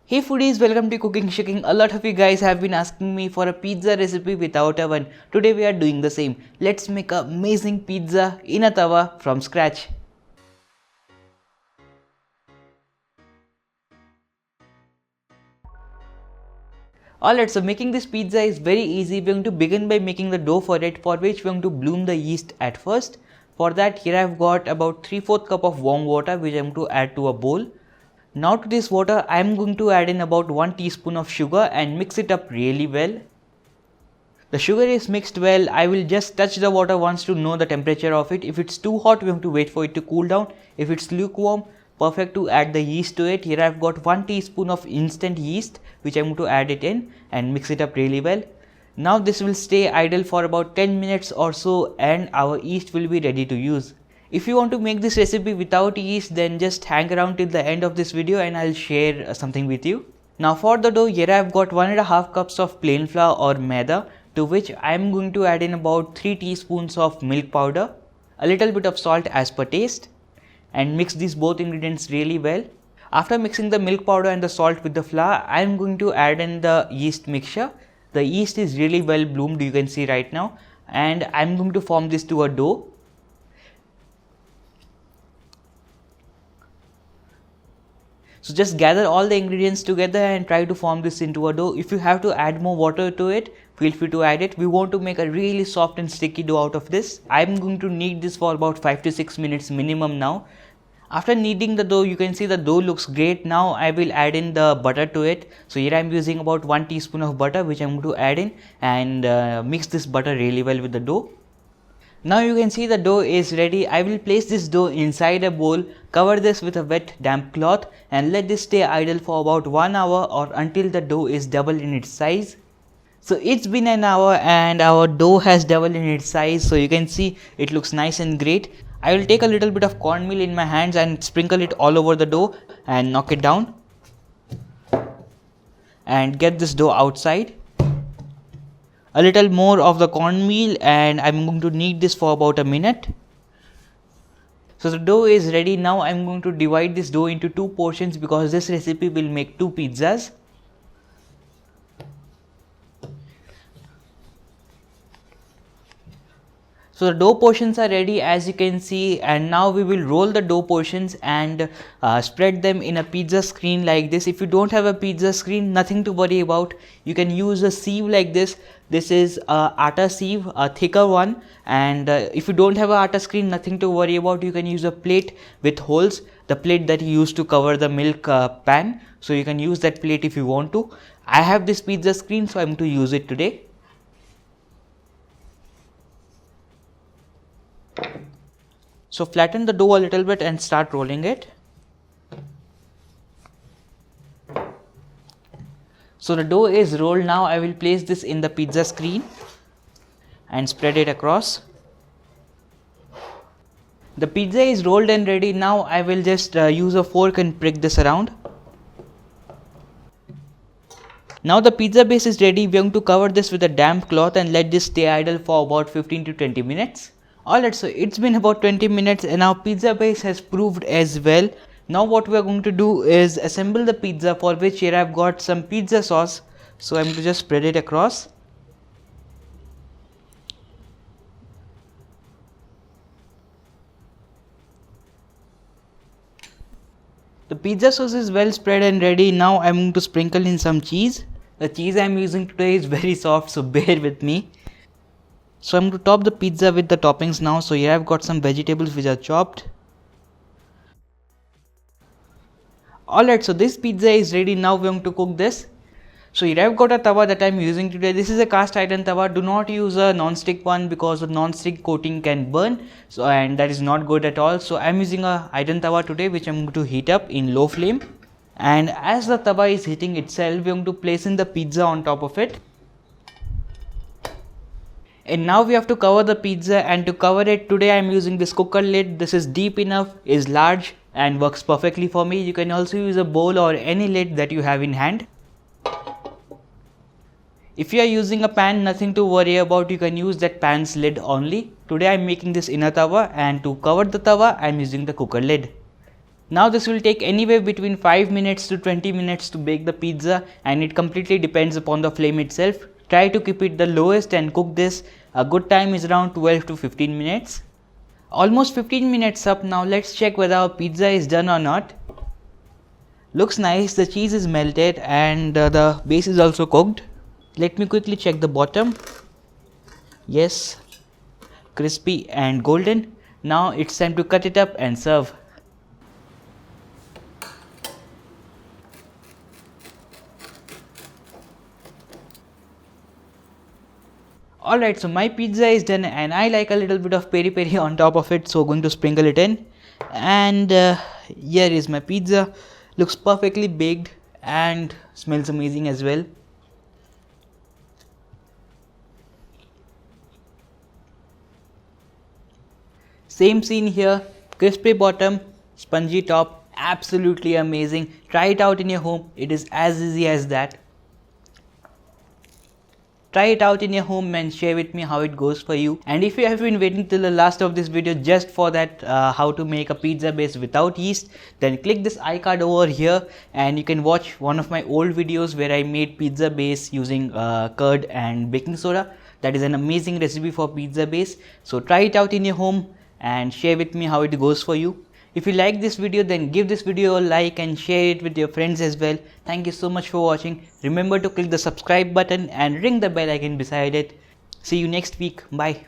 Hey foodies, welcome to CookingShooking. A lot of you guys have been asking me for a pizza recipe without oven. Today we are doing the same. Let's make an amazing pizza in a tawa from scratch. Alright, so making this pizza is very easy. We're going to begin by making the dough for it, for which we're going to bloom the yeast at first. For that, here I've got about 3/4 cup of warm water which I'm going to add to a bowl. Now to this water, I am going to add in about 1 teaspoon of sugar and mix it up really well. The sugar is mixed well. I will just touch the water once to know the temperature of it. If it's too hot, we have to wait for it to cool down. If it's lukewarm, perfect to add the yeast to it. Here I've got 1 teaspoon of instant yeast which I'm going to add it in and mix it up really well. Now this will stay idle for about 10 minutes or so and our yeast will be ready to use. If you want to make this recipe without yeast, then just hang around till the end of this video and I'll share something with you. Now for the dough, here I've got 1.5 cups of plain flour or maida, to which I'm going to add in about 3 teaspoons of milk powder, a little bit of salt as per taste, and mix these both ingredients really well. After mixing the milk powder and the salt with the flour, I'm going to add in the yeast mixture. The yeast is really well bloomed, you can see right now, and I'm going to form this to a dough. So just gather all the ingredients together and try to form this into a dough. If you have to add more water to it, feel free to add it. We want to make a really soft and sticky dough out of this. I'm going to knead this for about 5 to 6 minutes minimum now. After kneading the dough, you can see the dough looks great. Now I will add in the butter to it. So here I'm using about 1 teaspoon of butter which I'm going to add in and mix this butter really well with the dough. Now you can see the dough is ready. I will place this dough inside a bowl, cover this with a wet damp cloth and let this stay idle for about 1 hour or until the dough is double in its size. So it's been an hour and our dough has doubled in its size, so you can see it looks nice and great. I will take a little bit of cornmeal in my hands and sprinkle it all over the dough and knock it down and get this dough outside. A little more of the cornmeal and I'm going to knead this for about a minute. So the dough is ready. Now I'm going to divide this dough into 2 portions because this recipe will make 2 pizzas. So the dough portions are ready, as you can see, and now we will roll the dough portions and spread them in a pizza screen like this. If you don't have a pizza screen, nothing to worry about. You can use a sieve like this. This is a atta sieve, a thicker one, and if you don't have a atta screen, nothing to worry about. You can use a plate with holes, the plate that you use to cover the milk pan. So you can use that plate if you want to. I have this pizza screen, so I'm going to use it today. So flatten the dough a little bit and start rolling it. So the dough is rolled now. I will place this in the pizza screen and spread it across. The pizza is rolled and ready. Now I will just use a fork and prick this around. Now the pizza base is ready. We are going to cover this with a damp cloth and let this stay idle for about 15 to 20 minutes. Alright, so it's been about 20 minutes and our pizza base has proved as well. Now what we are going to do is assemble the pizza, for which here I've got some pizza sauce. So I'm going to just spread it across. The pizza sauce is well spread and ready. Now I'm going to sprinkle in some cheese. The cheese I'm using today is very soft, so bear with me. So I'm going to top the pizza with the toppings now. So here I've got some vegetables which are chopped. Alright, so this pizza is ready. Now we're going to cook this. So here I've got a tawa that I'm using today. This is a cast iron tawa. Do not use a non-stick one because the non-stick coating can burn. So and that is not good at all. So I'm using a iron tawa today which I'm going to heat up in low flame. And as the tawa is heating itself, we're going to place in the pizza on top of it. And now we have to cover the pizza, and to cover it today I am using this cooker lid. This is deep enough, is large and works perfectly for me. You can also use a bowl or any lid that you have in hand. If you are using a pan, nothing to worry about. You can use that pan's lid only. Today I am making this in a tawa, and to cover the tawa I am using the cooker lid. Now this will take anywhere between 5 minutes to 20 minutes to bake the pizza, and it completely depends upon the flame itself. Try to keep it the lowest and cook this. A good time is around 12 to 15 minutes. Almost 15 minutes up. Now let's check whether our pizza is done or not. Looks nice, the cheese is melted and the base is also cooked. Let me quickly check the bottom. Yes, crispy and golden. Now it's time to cut it up and serve. Alright, so my pizza is done and I like a little bit of peri peri on top of it, so going to sprinkle it in. And here is my pizza. Looks perfectly baked and smells amazing as well. Same scene here, crispy bottom, spongy top, absolutely amazing. Try it out in your home, it is as easy as that. Try it out in your home and share with me how it goes for you. And if you have been waiting till the last of this video just for that how to make a pizza base without yeast, then click this iCard over here and you can watch one of my old videos where I made pizza base using curd and baking soda. That is an amazing recipe for pizza base. So try it out in your home and share with me how it goes for you. If you like this video, then give this video a like and share it with your friends as well. Thank you so much for watching. Remember to click the subscribe button and ring the bell icon beside it. See you next week. Bye.